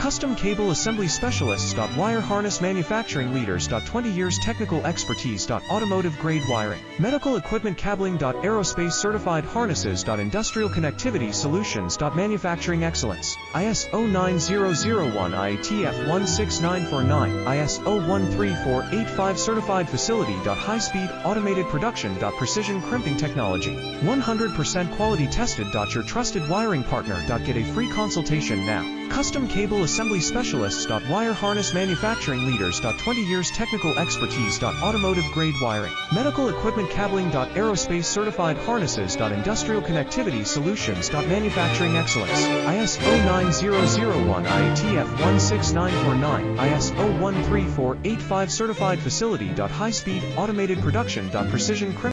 Custom Cable Assembly Specialists. Wire Harness Manufacturing Leaders. 20 years technical expertise. Automotive grade wiring. Medical equipment cabling. Aerospace certified harnesses. Industrial connectivity solutions. Manufacturing excellence. ISO 9001 IATF 16949 ISO 13485 certified facility. High speed automated production. Precision crimping technology. 100% quality tested. Your trusted wiring partner. Get a free consultation now. Custom Cable Assembly Specialists. Wire Harness Manufacturing Leaders. 20 years technical expertise. Automotive grade wiring. Medical equipment cabling. Aerospace certified harnesses. Industrial connectivity solutions. Manufacturing excellence. ISO 9001 IATF 16949 ISO 13485 certified facility. High speed automated production. Precision crimping